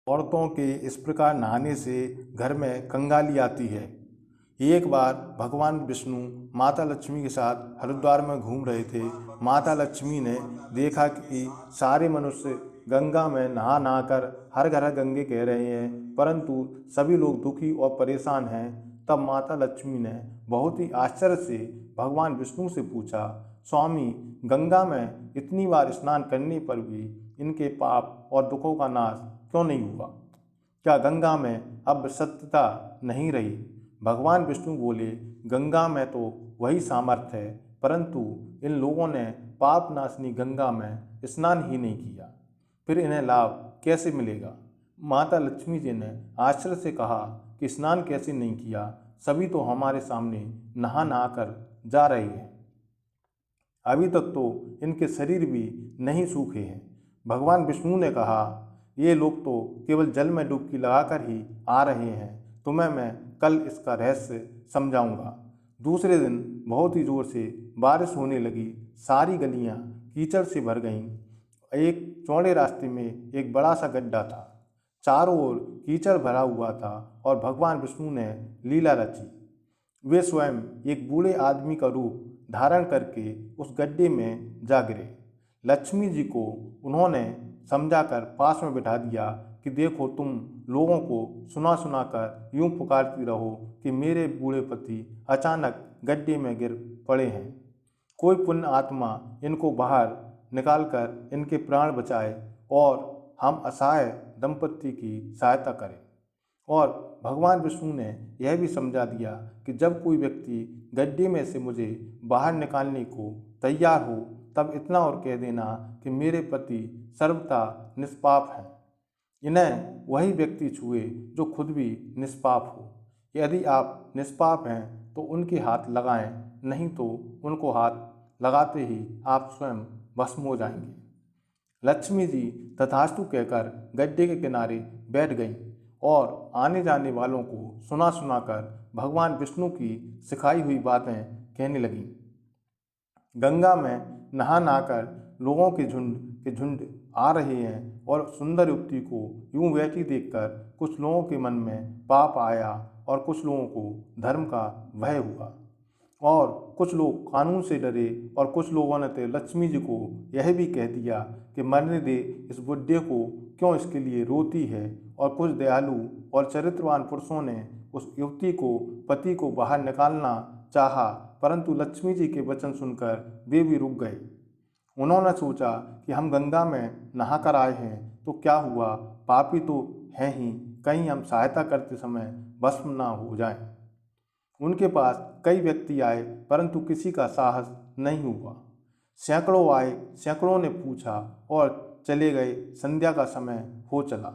औरतों के इस प्रकार नहाने से घर में कंगाली आती है। एक बार भगवान विष्णु माता लक्ष्मी के साथ हरिद्वार में घूम रहे थे। माता लक्ष्मी ने देखा कि सारे मनुष्य गंगा में नहा नहा कर हर घर गंगे कह रहे हैं, परंतु सभी लोग दुखी और परेशान हैं। तब माता लक्ष्मी ने बहुत ही आश्चर्य से भगवान विष्णु से पूछा, स्वामी, गंगा में इतनी बार स्नान करने पर भी इनके पाप और दुखों का नाश क्यों नहीं हुआ? क्या गंगा में अब सत्यता नहीं रही? भगवान विष्णु बोले, गंगा में तो वही सामर्थ्य है, परंतु इन लोगों ने पाप नाशनी गंगा में स्नान ही नहीं किया, फिर इन्हें लाभ कैसे मिलेगा? माता लक्ष्मी जी ने आश्चर्य से कहा कि स्नान कैसे नहीं किया, सभी तो हमारे सामने नहा नहा कर जा रहे हैं, अभी तक तो इनके शरीर भी नहीं सूखे हैं। भगवान विष्णु ने कहा, ये लोग तो केवल जल में डुबकी लगाकर ही आ रहे हैं, तुम्हें मैं कल इसका रहस्य समझाऊंगा। दूसरे दिन बहुत ही जोर से बारिश होने लगी, सारी गलियां कीचड़ से भर गईं। एक चौड़े रास्ते में एक बड़ा सा गड्ढा था, चारों ओर कीचड़ भरा हुआ था और भगवान विष्णु ने लीला रची। वे स्वयं एक बूढ़े आदमी का रूप धारण करके उस गड्ढे में जा गिरे। लक्ष्मी जी को उन्होंने समझाकर पास में बिठा दिया कि देखो, तुम लोगों को सुना सुना कर यूं पुकारती रहो कि मेरे बूढ़े पति अचानक गड्ढे में गिर पड़े हैं, कोई पुण्य आत्मा इनको बाहर निकालकर इनके प्राण बचाए और हम असहाय दंपत्ति की सहायता करें। और भगवान विष्णु ने यह भी समझा दिया कि जब कोई व्यक्ति गड्ढे में से मुझे बाहर निकालने को तैयार हो, तब इतना और कह देना कि मेरे पति सर्वथा निष्पाप हैं। इन्हें वही व्यक्ति छुए जो खुद भी निष्पाप हो। यदि आप निष्पाप हैं तो उनके हाथ लगाएं, नहीं तो उनको हाथ लगाते ही आप स्वयं भस्म हो जाएंगे। लक्ष्मी जी तथास्तु कहकर गड्ढे के किनारे बैठ गईं और आने जाने वालों को सुना सुनाकर भगवान विष्णु की सिखाई हुई बातें कहने लगीं। गंगा में नहा नहाकर लोगों के झुंड आ रहे हैं और सुंदर युवती को यूं बैठी देखकर कुछ लोगों के मन में पाप आया और कुछ लोगों को धर्म का भय हुआ और कुछ लोग कानून से डरे और कुछ लोगों ने तो लक्ष्मी जी को यह भी कह दिया कि मरने दे इस बुढ़े को, क्यों इसके लिए रोती है। और कुछ दयालु और चरित्रवान पुरुषों ने उस युवती को पति को बाहर निकालना चाहा, परंतु लक्ष्मी जी के वचन सुनकर वे भी रुक गए। उन्होंने सोचा कि हम गंगा में नहा कर आए हैं तो क्या हुआ, पापी तो हैं ही, कहीं हम सहायता करते समय भस्म ना हो जाएं। उनके पास कई व्यक्ति आए, परंतु किसी का साहस नहीं हुआ। सैकड़ों आए, सैकड़ों ने पूछा और चले गए। संध्या का समय हो चला।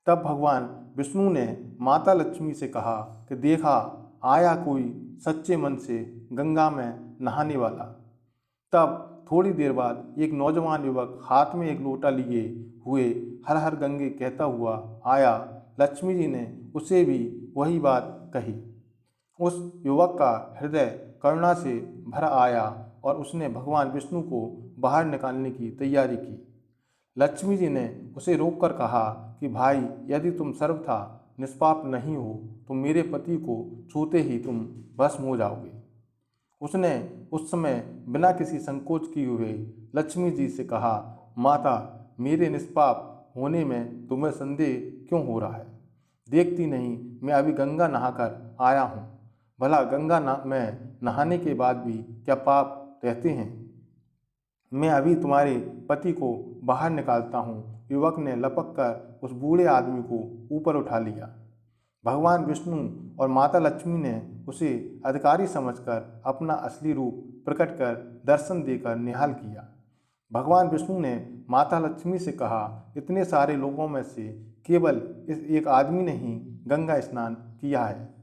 तब भगवान विष्णु ने माता लक्ष्मी से कहा कि देखा, आया कोई सच्चे मन से गंगा में नहाने वाला। तब थोड़ी देर बाद एक नौजवान युवक हाथ में एक लोटा लिए हुए हर हर गंगे कहता हुआ आया। लक्ष्मी जी ने उसे भी वही बात कही। उस युवक का हृदय करुणा से भर आया और उसने भगवान विष्णु को बाहर निकालने की तैयारी की। लक्ष्मी जी ने उसे रोककर कहा कि भाई, यदि तुम सर्वथा निष्पाप नहीं हो तो मेरे पति को छूते ही तुम भस्म हो जाओगे। उसने उस समय बिना किसी संकोच किए हुए लक्ष्मी जी से कहा, माता, मेरे निष्पाप होने में तुम्हें संदेह क्यों हो रहा है? देखती नहीं, मैं अभी गंगा नहाकर आया हूँ। भला गंगा में नहाने के बाद भी क्या पाप रहते हैं? मैं अभी तुम्हारे पति को बाहर निकालता हूँ। युवक ने लपक कर उस बूढ़े आदमी को ऊपर उठा लिया। भगवान विष्णु और माता लक्ष्मी ने उसे अधिकारी समझकर अपना असली रूप प्रकट कर दर्शन देकर निहाल किया। भगवान विष्णु ने माता लक्ष्मी से कहा, इतने सारे लोगों में से केवल इस एक आदमी ने ही गंगा स्नान किया है।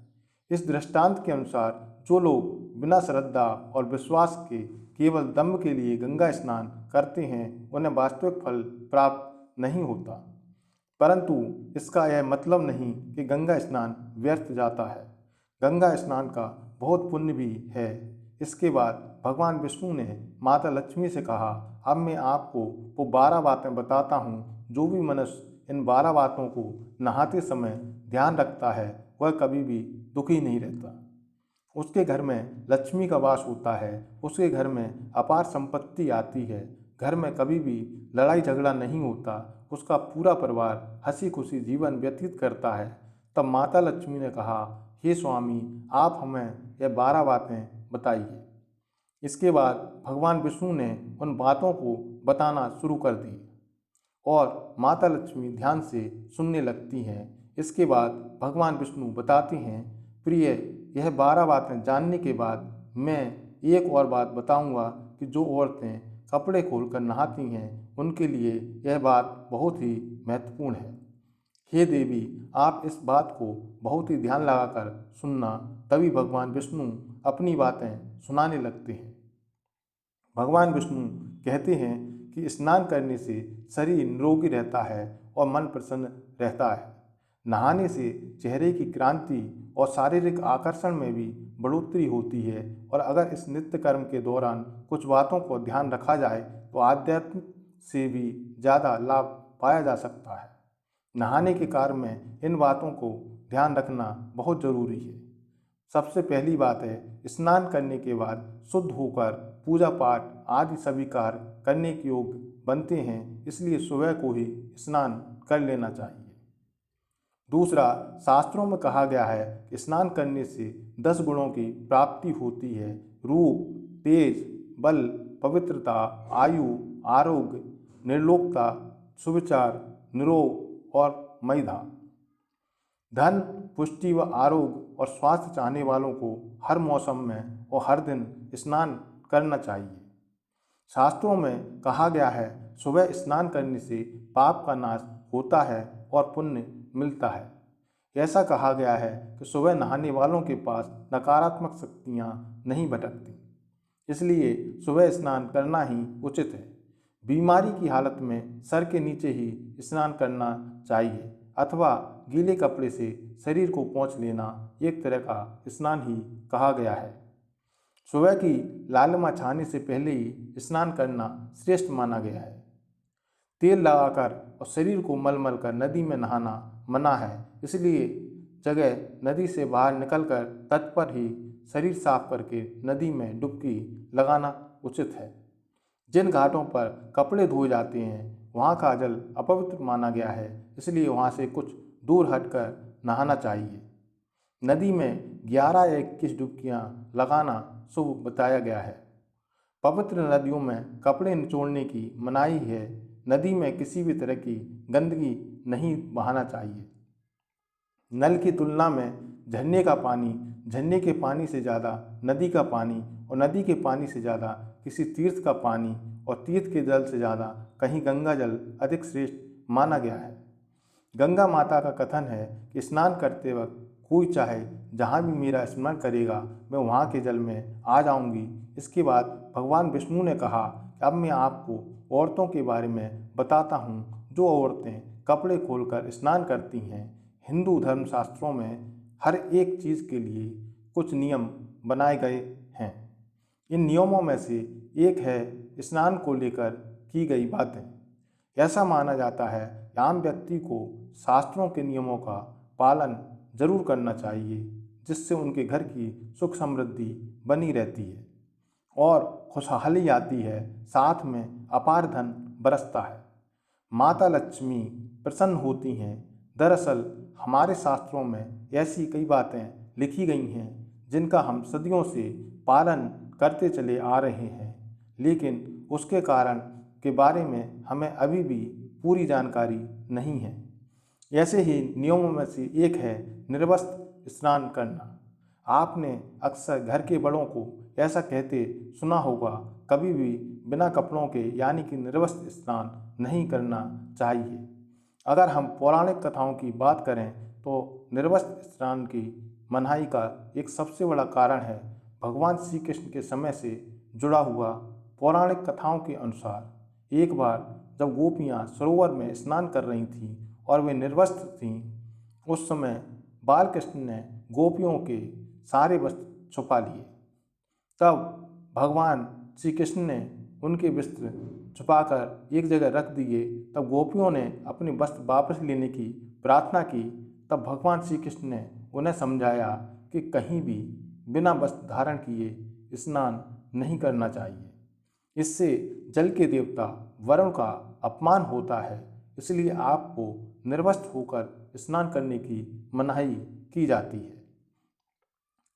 इस दृष्टांत के अनुसार जो लोग बिना श्रद्धा और विश्वास के केवल दम्भ के लिए गंगा स्नान करते हैं, उन्हें वास्तविक फल प्राप्त नहीं होता। परंतु इसका यह मतलब नहीं कि गंगा स्नान व्यर्थ जाता है। गंगा स्नान का बहुत पुण्य भी है। इसके बाद भगवान विष्णु ने माता लक्ष्मी से कहा, अब मैं आपको वो 12 बातें बताता हूँ जो भी मनुष्य इन 12 बातों को नहाते समय ध्यान रखता है वह कभी भी दुखी नहीं रहता। उसके घर में लक्ष्मी का वास होता है, उसके घर में अपार संपत्ति आती है, घर में कभी भी लड़ाई झगड़ा नहीं होता, उसका पूरा परिवार हंसी खुशी जीवन व्यतीत करता है। तब माता लक्ष्मी ने कहा, हे स्वामी, आप हमें यह 12 बातें बताइए। इसके बाद भगवान विष्णु ने उन बातों को बताना शुरू कर दी और माता लक्ष्मी ध्यान से सुनने लगती हैं। इसके बाद भगवान विष्णु बताते हैं, प्रिय, यह 12 बातें जानने के बाद मैं एक और बात बताऊंगा कि जो औरतें कपड़े खोलकर नहाती हैं उनके लिए यह बात बहुत ही महत्वपूर्ण है। हे देवी, आप इस बात को बहुत ही ध्यान लगाकर सुनना। तभी भगवान विष्णु अपनी बातें सुनाने लगते हैं। भगवान विष्णु कहते हैं कि स्नान करने से शरीर निरोगी रहता है और मन प्रसन्न रहता है। नहाने से चेहरे की क्रांति और शारीरिक आकर्षण में भी बढ़ोतरी होती है और अगर इस नित्य कर्म के दौरान कुछ बातों को ध्यान रखा जाए तो आध्यात्म से भी ज़्यादा लाभ पाया जा सकता है। नहाने के कार्य में इन बातों को ध्यान रखना बहुत ज़रूरी है। सबसे पहली बात है, स्नान करने के बाद शुद्ध होकर पूजा पाठ आदि सभी कार्य करने के योग्य बनते हैं, इसलिए सुबह को ही स्नान कर लेना चाहिए। दूसरा, शास्त्रों में कहा गया है कि स्नान करने से 10 गुणों की प्राप्ति होती है। रूप, तेज, बल, पवित्रता, आयु, आरोग्य, निर्लोकता, सुविचार, निरोग और मेधा। धन, पुष्टि व आरोग्य और स्वास्थ्य चाहने वालों को हर मौसम में और हर दिन स्नान करना चाहिए। शास्त्रों में कहा गया है, सुबह स्नान करने से पाप का नाश होता है और पुण्य मिलता है। ऐसा कहा गया है कि सुबह नहाने वालों के पास नकारात्मक शक्तियाँ नहीं भटकती, इसलिए सुबह स्नान करना ही उचित है। बीमारी की हालत में सर के नीचे ही स्नान करना चाहिए अथवा गीले कपड़े से शरीर को पोंछ लेना एक तरह का स्नान ही कहा गया है। सुबह की लालिमा छाने से पहले ही स्नान करना श्रेष्ठ माना गया है। तेल लगाकर और शरीर को मलमल कर नदी में नहाना मना है, इसलिए जगह नदी से बाहर निकलकर तट पर ही शरीर साफ करके नदी में डुबकी लगाना उचित है। जिन घाटों पर कपड़े धोए जाते हैं वहाँ का जल अपवित्र माना गया है, इसलिए वहाँ से कुछ दूर हटकर नहाना चाहिए। नदी में 11 या 21 डुबकियाँ लगाना शुभ बताया गया है। पवित्र नदियों में कपड़े निचोड़ने की मनाही है। नदी में किसी भी तरह की गंदगी नहीं बहाना चाहिए। नल की तुलना में झरने के पानी से ज़्यादा नदी का पानी और नदी के पानी से ज़्यादा किसी तीर्थ का पानी और तीर्थ के जल से ज़्यादा कहीं गंगा जल अधिक श्रेष्ठ माना गया है। गंगा माता का कथन है कि स्नान करते वक्त कोई चाहे जहाँ भी मेरा स्मरण करेगा मैं वहाँ के जल में आ जाऊँगी। इसके बाद भगवान विष्णु ने कहा कि अब मैं आपको औरतों के बारे में बताता हूँ जो औरतें कपड़े खोलकर स्नान करती हैं। हिंदू धर्मशास्त्रों में हर एक चीज़ के लिए कुछ नियम बनाए गए हैं। इन नियमों में से एक है स्नान को लेकर की गई बातें। ऐसा माना जाता है कि आम व्यक्ति को शास्त्रों के नियमों का पालन जरूर करना चाहिए, जिससे उनके घर की सुख समृद्धि बनी रहती है और खुशहाली आती है, साथ में अपार धन बरसता है। माता लक्ष्मी प्रसन्न होती हैं। दरअसल हमारे शास्त्रों में ऐसी कई बातें लिखी गई हैं जिनका हम सदियों से पालन करते चले आ रहे हैं, लेकिन उसके कारण के बारे में हमें अभी भी पूरी जानकारी नहीं है। ऐसे ही नियमों में से एक है निर्वस्त्र स्नान करना। आपने अक्सर घर के बड़ों को ऐसा कहते सुना होगा, कभी भी बिना कपड़ों के यानी कि निर्वस्त्र स्नान नहीं करना चाहिए। अगर हम पौराणिक कथाओं की बात करें तो निर्वस्त्र स्नान की मनाही का एक सबसे बड़ा कारण है भगवान श्री कृष्ण के समय से जुड़ा हुआ। पौराणिक कथाओं के अनुसार एक बार जब गोपियाँ सरोवर में स्नान कर रही थीं और वे निर्वस्त्र थीं, उस समय बाल कृष्ण ने गोपियों के सारे वस्त्र छुपा लिए। तब भगवान श्री कृष्ण ने उनके वस्त्र छुपाकर एक जगह रख दिए। तब गोपियों ने अपने वस्त्र वापस लेने की प्रार्थना की। तब भगवान श्री कृष्ण ने उन्हें समझाया कि कहीं भी बिना वस्त्र धारण किए स्नान नहीं करना चाहिए। इससे जल के देवता वरुण का अपमान होता है, इसलिए आपको निर्वस्त्र होकर स्नान करने की मनाही की जाती है।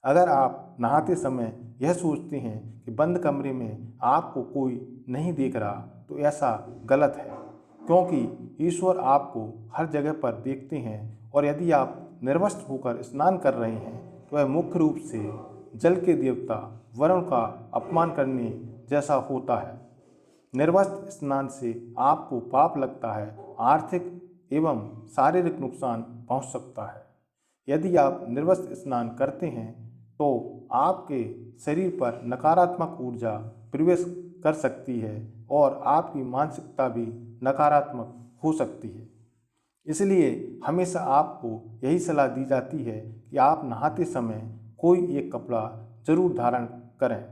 अगर आप नहाते समय यह सोचते हैं कि बंद कमरे में आपको कोई नहीं देख रहा, तो ऐसा गलत है, क्योंकि ईश्वर आपको हर जगह पर देखते हैं। और यदि आप निर्वस्त्र होकर स्नान कर रहे हैं तो वह मुख्य रूप से जल के देवता वरुण का अपमान करने जैसा होता है। निर्वस्त्र स्नान से आपको पाप लगता है, आर्थिक एवं शारीरिक नुकसान पहुंच सकता है। यदि आप निर्वस्त्र स्नान करते हैं तो आपके शरीर पर नकारात्मक ऊर्जा प्रवेश कर सकती है और आपकी मानसिकता भी नकारात्मक हो सकती है। इसलिए हमेशा आपको यही सलाह दी जाती है कि आप नहाते समय कोई एक कपड़ा जरूर धारण करें,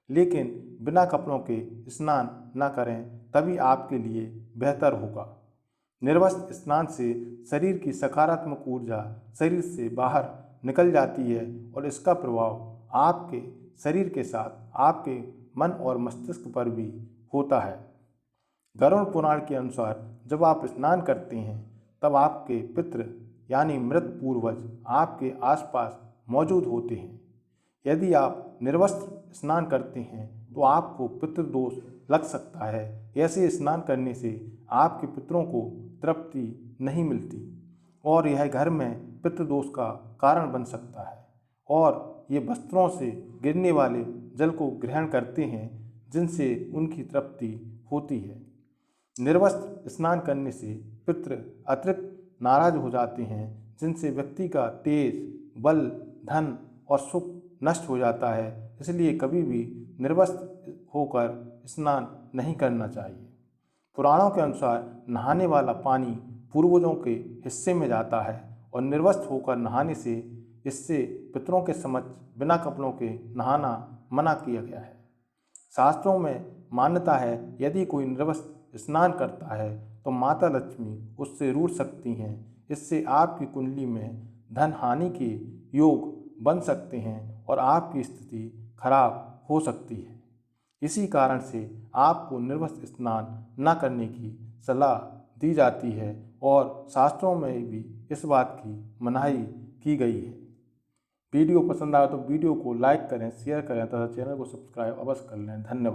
लेकिन बिना कपड़ों के स्नान न करें, तभी आपके लिए बेहतर होगा। निर्वस्त्र स्नान से शरीर की सकारात्मक ऊर्जा शरीर से बाहर निकल जाती है और इसका प्रभाव आपके शरीर के साथ आपके मन और मस्तिष्क पर भी होता है। गरुड़ पुराण के अनुसार जब आप स्नान करते हैं तब आपके पितृ यानी मृत पूर्वज आपके आसपास मौजूद होते हैं। यदि आप निर्वस्त्र स्नान करते हैं तो आपको पितृदोष लग सकता है। ऐसे स्नान करने से आपके पितरों को तृप्ति नहीं मिलती और यह घर में पितृदोष का कारण बन सकता है, और ये वस्त्रों से गिरने वाले जल को ग्रहण करते हैं, जिनसे उनकी तृप्ति होती है। निर्वस्त्र स्नान करने से पितृ अतिरिक्त नाराज हो जाते हैं, जिनसे व्यक्ति का तेज, बल, धन और सुख नष्ट हो जाता है। इसलिए कभी भी निर्वस्त्र होकर स्नान नहीं करना चाहिए। पुराणों के अनुसार नहाने वाला पानी पूर्वजों के हिस्से में जाता है और निर्वस्त्र होकर नहाने से इससे पितरों के समक्ष बिना कपड़ों के नहाना मना किया गया है। शास्त्रों में मान्यता है यदि कोई निर्वस्त्र स्नान करता है तो माता लक्ष्मी उससे रूठ सकती हैं। इससे आपकी कुंडली में धन हानि के योग बन सकते हैं और आपकी स्थिति खराब हो सकती है। इसी कारण से आपको निर्वस्त्र स्नान न करने की सलाह दी जाती है और शास्त्रों में भी इस बात की मनाही की गई है। वीडियो पसंद आए तो वीडियो को लाइक करें, शेयर करें तथा चैनल को सब्सक्राइब अवश्य कर लें। धन्यवाद।